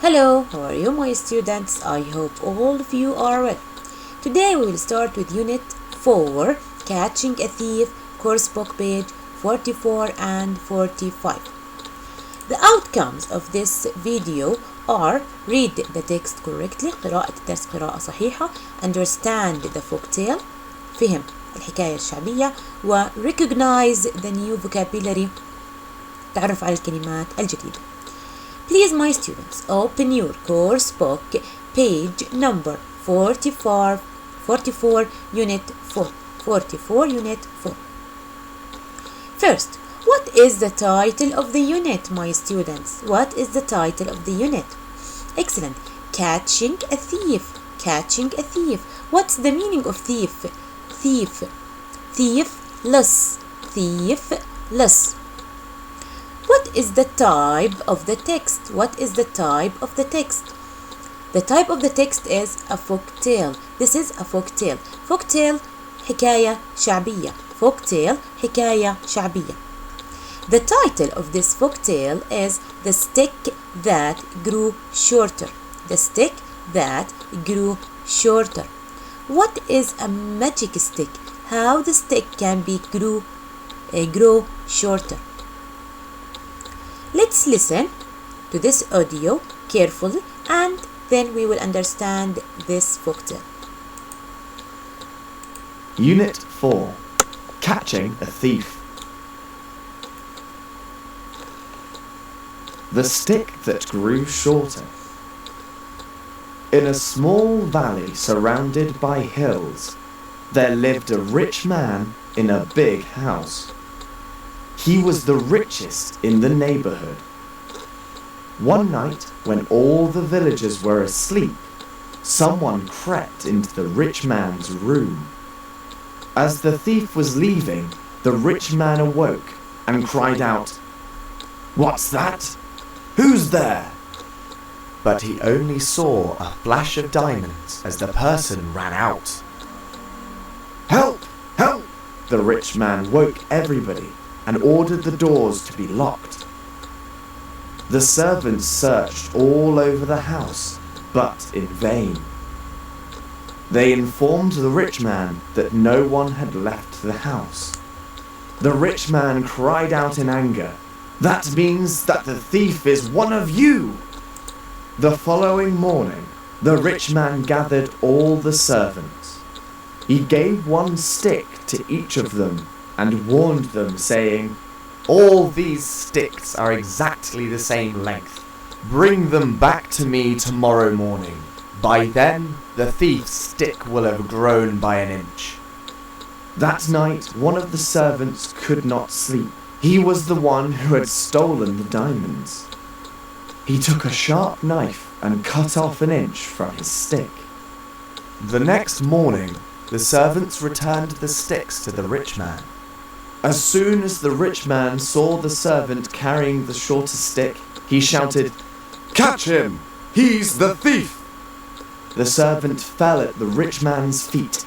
Hello, how are you my students? I hope all of you are well. Today we will start with unit 4, Catching a Thief, course book page 44 and 45. The outcomes of this video are read the text correctly, قراءة الدرس قراءة صحيحة, understand the folktale, فهم الحكاية الشعبية, و recognize the new vocabulary, تعرف على الكلمات الجديدة. Please my students, open your course book, page number 44, unit 4. 44, unit 4. First, what is the title of the unit, my students? What is the title of the unit? Excellent. Catching a thief. Catching a thief. What's the meaning of thief? Thief. Thiefless. Thiefless. What is the type of the text? What is the type of the text? The type of the text is a folktale. This is a folktale. Folktale حكاية شعبية. Folktale حكاية شعبية. The title of this folktale is The Stick That Grew Shorter. The Stick That Grew Shorter. What is a magic stick? How the stick can be grow shorter. Let's listen to this audio carefully and then we will understand this folktale. Unit 4. Catching a Thief. The stick that grew shorter. In a small valley surrounded by hills, there lived a rich man in a big house. He was the richest in the neighborhood. One night, when all the villagers were asleep, someone crept into the rich man's room. As the thief was leaving, the rich man awoke and cried out, "What's that? Who's there?" But he only saw a flash of diamonds as the person ran out. "Help! Help!" The rich man woke everybody and ordered the doors to be locked. The servants searched all over the house, but in vain. They informed the rich man that no one had left the house. The rich man cried out in anger, "That means that the thief is one of you!" The following morning, the rich man gathered all the servants. He gave one stick to each of them and warned them, saying, "All these sticks are exactly the same length. Bring them back to me tomorrow morning. By then, the thief's stick will have grown by an inch." That night, one of the servants could not sleep. He was the one who had stolen the diamonds. He took a sharp knife and cut off an inch from his stick. The next morning, the servants returned the sticks to the rich man. As soon as the rich man saw the servant carrying the shorter stick, he shouted, "Catch him! He's the thief!" The servant fell at the rich man's feet.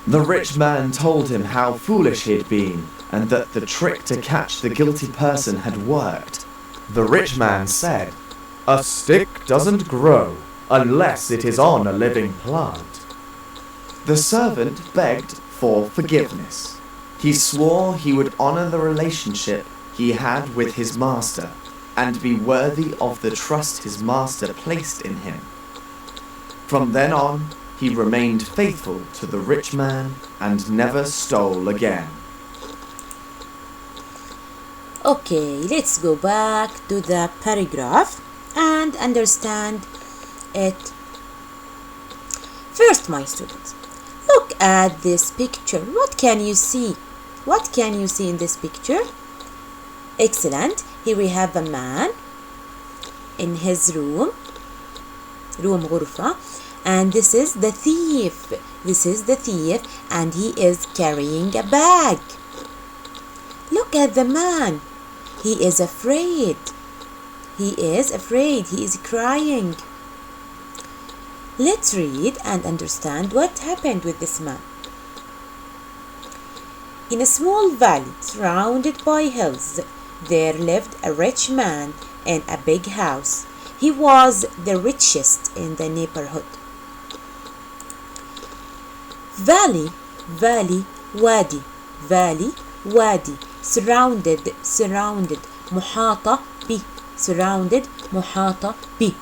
The rich man told him how foolish he had been and that the trick to catch the guilty person had worked. The rich man said, "A stick doesn't grow unless it is on a living plant." The servant begged for forgiveness. He swore he would honor the relationship he had with his master and be worthy of the trust his master placed in him. From then on, he remained faithful to the rich man and never stole again. Okay, let's go back to the paragraph and understand it. First, my students, look at this picture. What can you see? What can you see in this picture? Excellent. Here we have a man in his room غرفة, and this is the thief. This is the thief, and he is carrying a bag. Look at the man. He is afraid. He is afraid. He is crying. Let's read and understand what happened with this man. In a small valley surrounded by hills, there lived a rich man in a big house. He was the richest in the neighborhood. Valley, valley, wadi, valley, wadi, surrounded, surrounded, محاطة ب, surrounded, محاطة ب.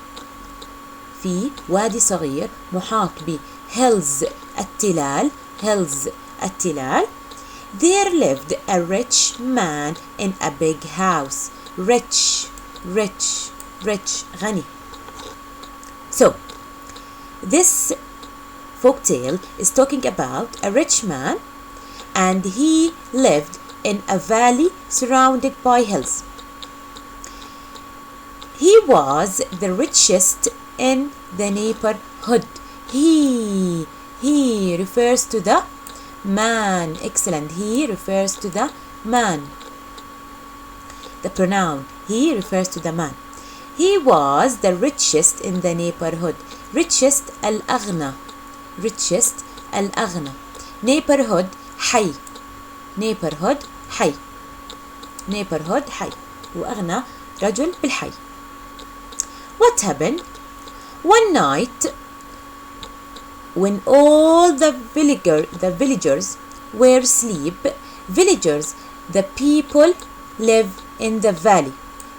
في وادي صغير محاط ب hills التلال, hills التلال. There lived a rich man in a big house. Rich, rich, rich, غني. So, this folktale is talking about a rich man and he lived in a valley surrounded by hills. He was the richest in the neighborhood. He refers to the man. Excellent. He refers to the man. The pronoun he refers to the man. He was the richest in the neighborhood. Richest الأغنى. Richest الأغنى. Neighborhood حي. Neighborhood حي. Neighborhood حي. وأغنى رجل بالحي. What happened? One night, when all the villagers were asleep, villagers, the people live in the valley.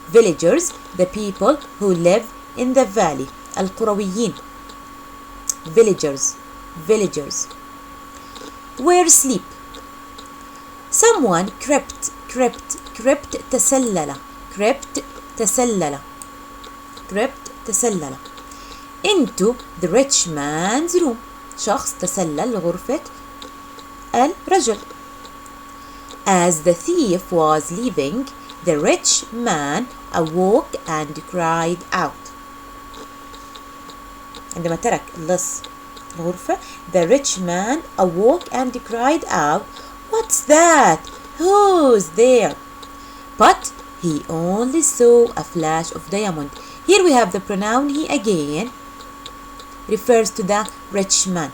Villagers, the people who live in the valley. القرويين. Villagers were asleep. Someone crept تسلل into the rich man's room. شخص تسلل لغرفة الرجل. As the thief was leaving, the rich man awoke and cried out. عندما ترك اللص الغرفة, the rich man awoke and cried out, "What's that? Who's there?" But he only saw a flash of diamond. Here we have the pronoun he again. Refers to the rich man.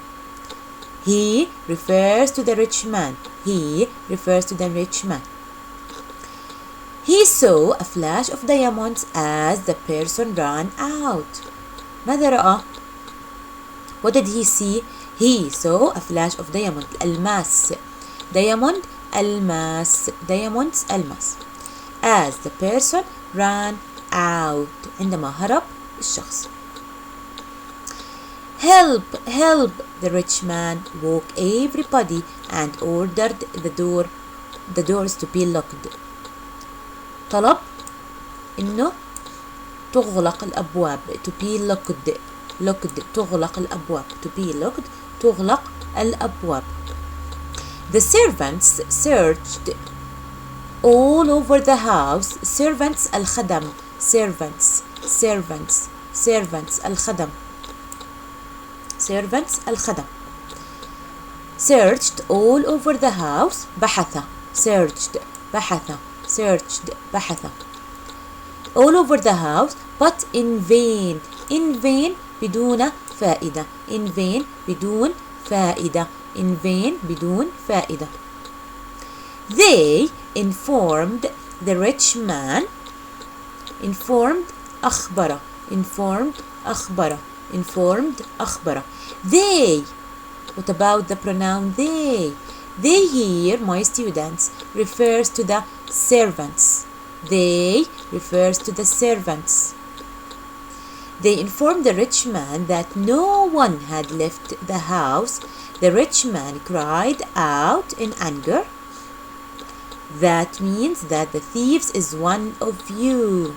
He refers to the rich man. He refers to the rich man. He saw a flash of diamonds as the person ran out. ماذا رأى? What did he see? He saw a flash of diamond. الماس. Diamond الماس. Diamonds الماس. As the person ran out. عندما هرب الشخص. Help! Help! The rich man woke everybody and ordered the doors to be locked. طلب إنه تغلق الأبواب. To be locked. تغلق الأبواب. To be locked. تغلق الأبواب. The servants searched all over the house. Servants الخدم. Servants الخدم. Servants الخدم. Searched all over the house. بحث. Searched. All over the house, but in vain. In vain بدون فائدة. In vain بدون فائدة. In vain بدون فائدة. They informed the rich man. Informed أخبر. They. What about the pronoun they? They here, my students, refers to the servants. They refers to the servants. They informed the rich man that no one had left the house. The rich man cried out in anger. That means that the thieves is one of you.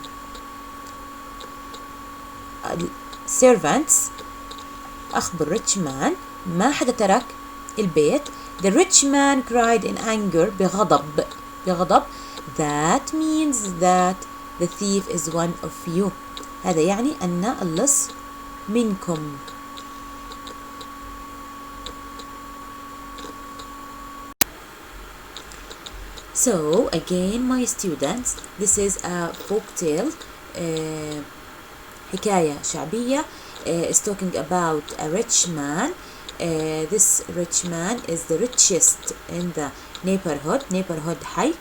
Servants أخبر rich man ما حدا ترك البيت. The rich man cried in anger بغضب. That means that the thief is one of you. هذا يعني أن اللص منكم. So again my students, this is a folktale, حكاية شعبية. Is talking about a rich man. This rich man is the richest in the neighborhood حي.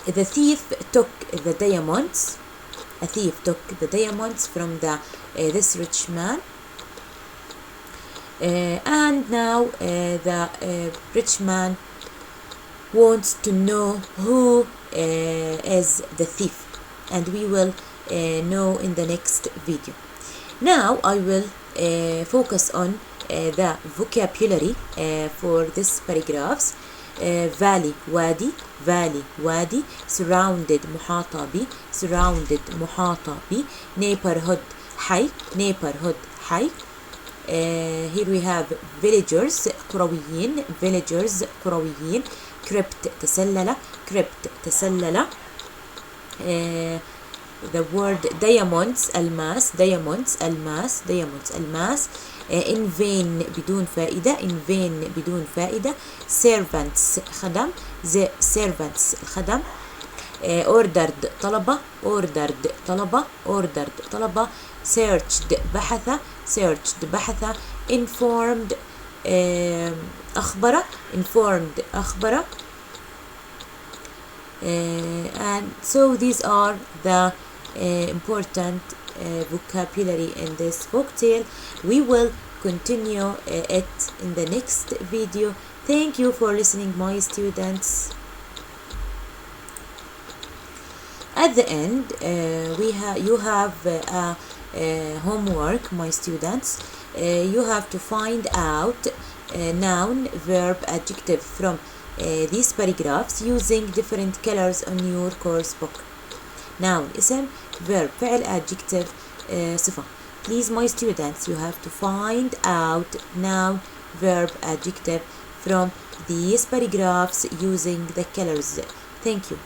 The thief took the diamonds a thief took the diamonds from this rich man. And now the rich man wants to know who is the thief, and we will know in the next video. Now I will focus on the vocabulary for this paragraphs. valley وادي, valley وادي, surrounded محاطة ب, surrounded محاطة ب, neighborhood حي, neighborhood حي. Here we have villagers قرويين, villagers قرويين, crypt تسلل, crypt تسلل. The word diamonds الماس, diamonds الماس, diamonds الماس. in vain بدون فائدة, in vain بدون فائدة. servants خدم, the servants الخدم. ordered طلبة, ordered طلبة, ordered طلبة. searched بحث, searched بحث. informed أخبر, informed أخبر. And so these are the important vocabulary in this folk tale. We will continue it in the next video. Thank you for listening, my students. At the end, you have homework, my students. You have to find out noun, verb, adjective from these paragraphs using different colors on your course book. Noun اسم, verb فعل, adjective صفة. Please my students, you have to find out noun, verb, adjective from these paragraphs using the colors. Thank you.